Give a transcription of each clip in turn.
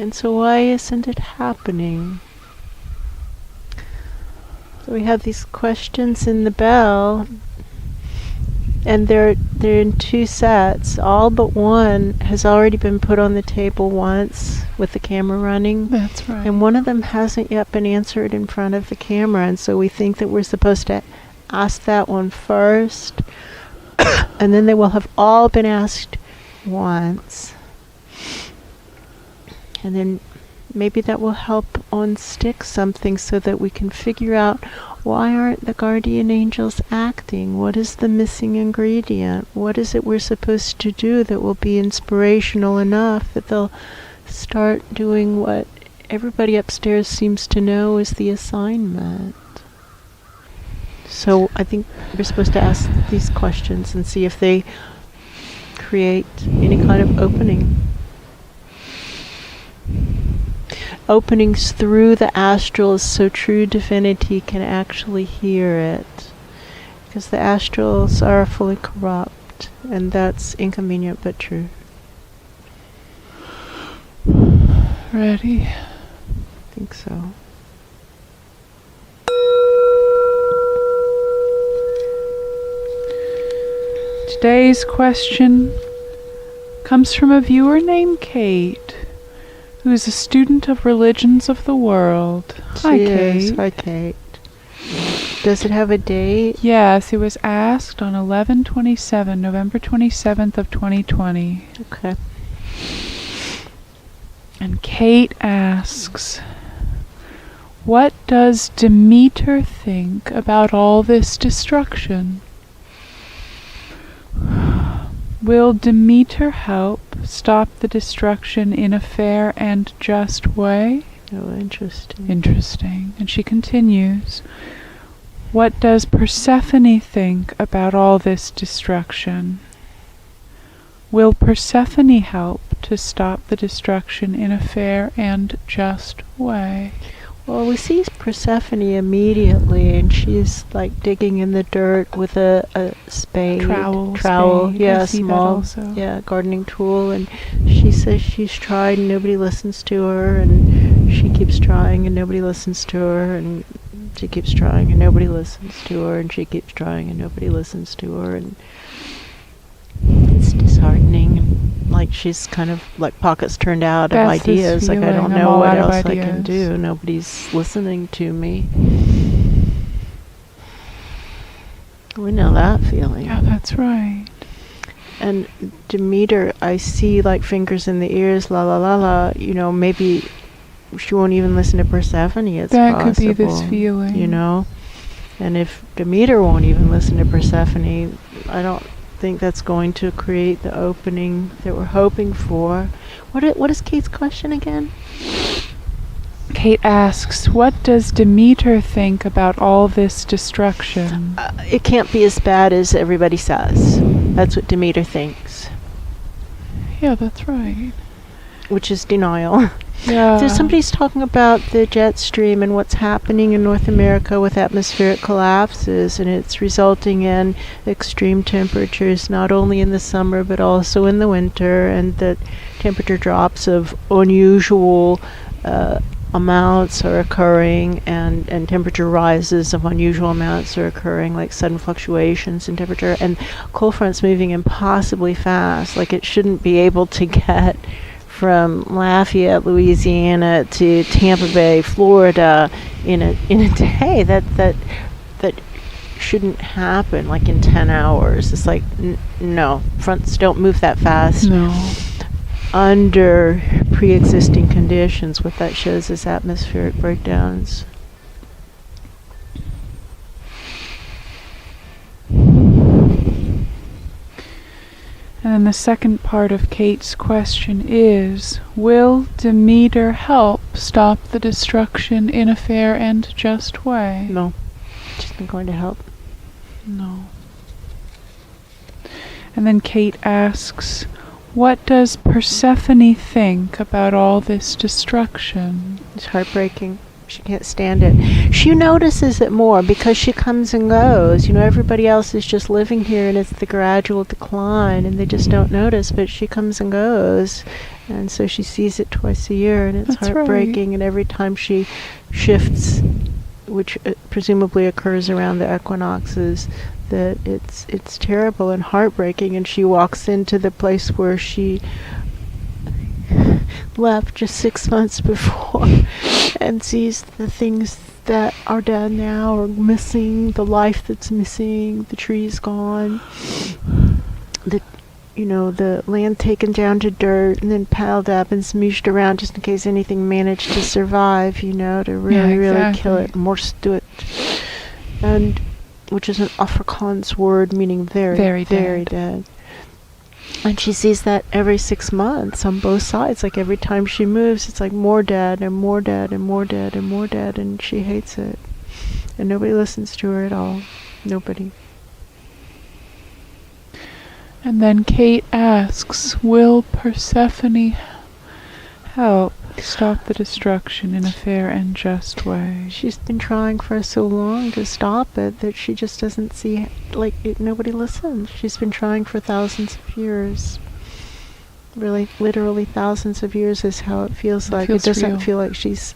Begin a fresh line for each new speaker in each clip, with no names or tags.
And so why isn't it happening? So we have these questions in the bell, and they're in two sets. All but one has already been put on the table once with the camera running.
That's right.
And one of them hasn't yet been answered in front of the camera, and so we think that we're supposed to ask that one first, and then they will have all been asked once. And then maybe that will help unstick something so that we can figure out, why aren't the guardian angels acting? What is the missing ingredient? What is it we're supposed to do that will be inspirational enough that they'll start doing what everybody upstairs seems to know is the assignment? So I think we're supposed to ask these questions and see if they create any kind of opening. Openings through the astrals so true divinity can actually hear it. Because the astrals are fully corrupt, and that's inconvenient but true.
Ready?
I think so.
Today's question comes from a viewer named Kate, who is a student of religions of the world. Hi, Kate.
Hi, Kate. Does it have a date?
Yes, it was asked on 11/27, November 27th of 2020.
Okay.
And Kate asks, what does Demeter think about all this destruction? Will Demeter help stop the destruction in a fair and just way?
Oh, interesting.
Interesting. And she continues, what does Persephone think about all this destruction? Will Persephone help to stop the destruction in a fair and just way?
Well, we see Persephone immediately, and she's like digging in the dirt with a spade.
Trowel, spade.
Yeah,
I see that
small,
also.
yeah, gardening tool. And she says she's tried and nobody listens to her, and she keeps trying and nobody listens to her, and she keeps trying and nobody listens to her, and she keeps trying and nobody listens to her, and it's disheartening. And like she's kind of like pockets turned out of
That's this
ideas. Like I
feeling,
don't
I'm
know
all
what
out of
else I can
ideas.
do. Nobody's listening to me. We know that feeling.
Yeah, that's right.
And Demeter, I see like fingers in the ears, la la la la. You know, maybe she won't even listen to Persephone. It's
That
possible,
could be this feeling.
you know. And if Demeter won't even listen to Persephone, I don't think that's going to create the opening that we're hoping for. What is Kate's question again?
Kate asks, what does Demeter think about all this destruction?
It can't be as bad as everybody says. That's what Demeter thinks,
Yeah, that's right.
which is denial.
Yeah.
So somebody's talking about the jet stream and what's happening in North America with atmospheric collapses, and it's resulting in extreme temperatures not only in the summer but also in the winter, and that temperature drops of unusual amounts are occurring, and temperature rises of unusual amounts are occurring, like sudden fluctuations in temperature, and cold front's moving impossibly fast. Like it shouldn't be able to get from Lafayette, Louisiana to Tampa Bay, Florida in a day. That shouldn't happen like in 10 hours. It's like no, fronts don't move that fast.
No.
Under pre-existing conditions. What that shows is atmospheric breakdowns.
And then the second part of Kate's question is, will Demeter help stop the destruction in a fair and just way?
No, she's not going to help.
No. And then Kate asks, what does Persephone think about all this destruction?
It's heartbreaking. She can't stand it. She notices it more because she comes and goes. Everybody else is just living here, and it's the gradual decline, and they just don't notice. But she comes and goes, and so she sees it twice a year, and it's heartbreaking. Right. And every time she shifts, which presumably occurs around the equinoxes, that it's terrible and heartbreaking. And she walks into the place where she left just 6 months before and sees the things that are dead now or missing, the life that's missing, the trees gone, the land taken down to dirt and then piled up and smooshed around just in case anything managed to survive, to really kill it, morst it. And which is an Afrikaans word meaning very dead. And she sees that every 6 months on both sides. Like every time she moves, it's like more dead and more dead and more dead and more dead, and she hates it. And nobody listens to her at all. Nobody.
And then Kate asks, will Persephone help stop the destruction in a fair and just way?
She's been trying for so long to stop it that she just doesn't see, nobody listens. She's been trying for thousands of years. Really, literally thousands of years is how it feels like. It doesn't real. Feel like she's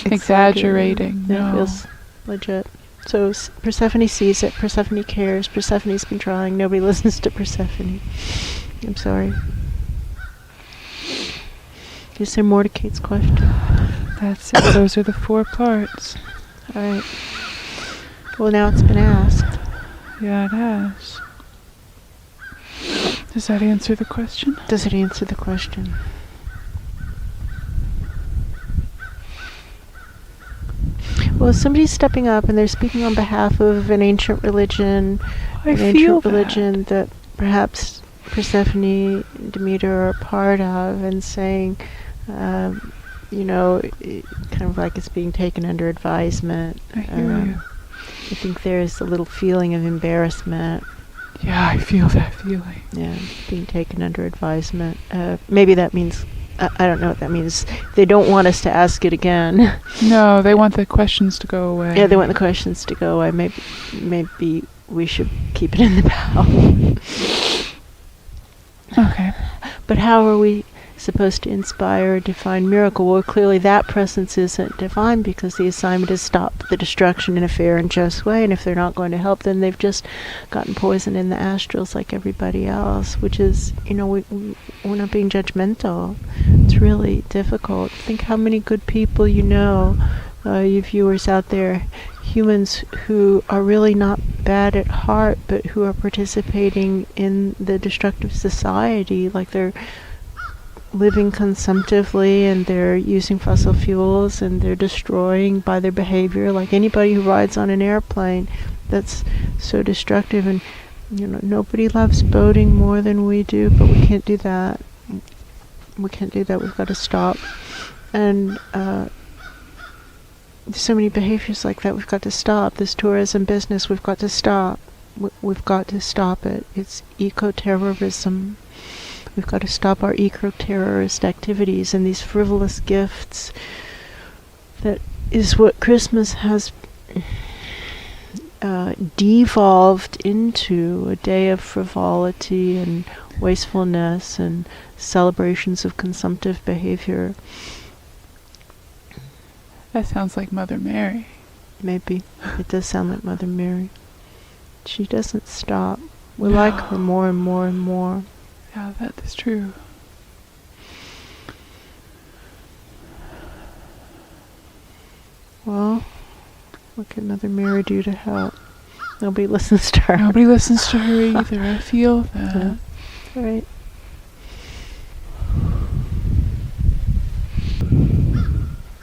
exaggerating.
No. It feels legit. So Persephone sees it. Persephone cares. Persephone's been trying. Nobody listens to Persephone. I'm sorry. Is there more to Kate's question?
That's it. Those are the 4 parts.
All right. Well, now it's been asked.
Yeah, it has. Does that answer the question?
Does it answer the question? Well, somebody's stepping up and they're speaking on behalf of an ancient religion. That perhaps Persephone, Demeter are a part of, and saying, kind of like it's being taken under advisement.
I hear you.
I think there's a little feeling of embarrassment.
Yeah, I feel that feeling.
Yeah, being taken under advisement. Maybe that means, I don't know what that means. They don't want us to ask it again.
No, they want the questions to go away.
Yeah, they want the questions to go away. Maybe we should keep it in the bowel.
Okay.
But how are we supposed to inspire a divine miracle? Well, clearly that presence isn't divine because the assignment is stop the destruction in a fair and just way, and if they're not going to help, then they've just gotten poison in the astrals like everybody else, which is, we're not being judgmental. It's really difficult. Think how many good people you viewers out there, humans who are really not bad at heart, but who are participating in the destructive society, like they're living consumptively and they're using fossil fuels and they're destroying by their behavior, like anybody who rides on an airplane. That's so destructive. And nobody loves boating more than we do, but we can't do that. We've got to stop. And there's so many behaviors like that we've got to stop. This tourism business, we've got to stop. We've got to stop it. It's eco-terrorism. We've got to stop our eco-terrorist activities and these frivolous gifts. That is what Christmas has devolved into, a day of frivolity and wastefulness and celebrations of consumptive behavior.
That sounds like Mother Mary.
Maybe. It does sound like Mother Mary. She doesn't stop. We like her more and more and more.
Yeah, that is true.
Well, what can Mother Mary do to help? Nobody listens to her.
Nobody listens to her either. I feel that.
Yeah. Right.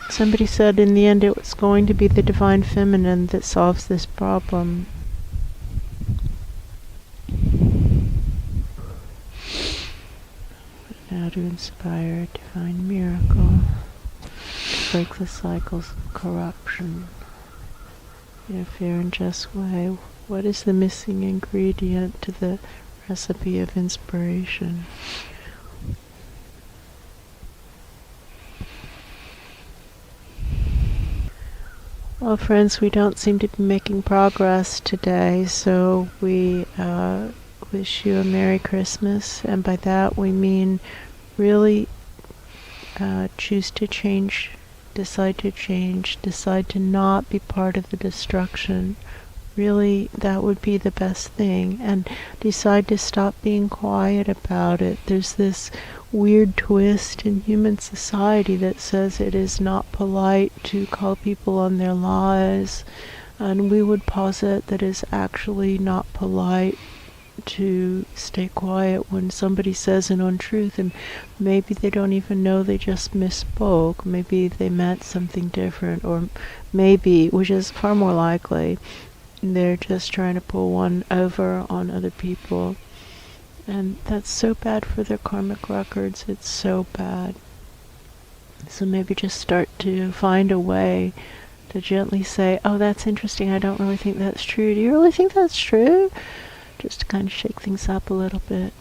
Somebody said in the end it was going to be the divine feminine that solves this problem. Now to inspire a divine miracle, to break the cycles of corruption in a fair and just way. What is the missing ingredient to the recipe of inspiration? Well, friends, we don't seem to be making progress today, so we wish you a Merry Christmas, and by that we mean really choose to change, decide to not be part of the destruction. Really, that would be the best thing, and decide to stop being quiet about it. There's this weird twist in human society that says it is not polite to call people on their lies, and we would posit that it's actually not polite to stay quiet when somebody says an untruth, and maybe they don't even know they just misspoke. Maybe they meant something different, or maybe, which is far more likely, they're just trying to pull one over on other people. And that's so bad for their karmic records. It's so bad. So maybe just start to find a way to gently say, oh, that's interesting. I don't really think that's true. Do you really think that's true? Just to kind of shake things up a little bit.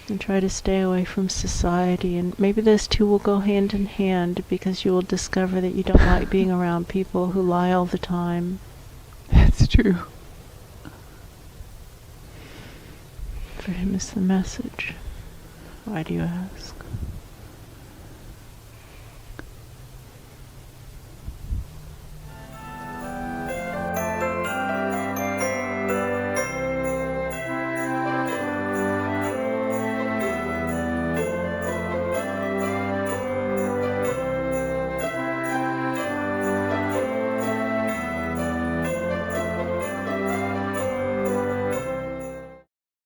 And try to stay away from society. And maybe those two will go hand in hand, because you will discover that you don't like being around people who lie all the time.
That's true.
For him is the message. Why do you ask?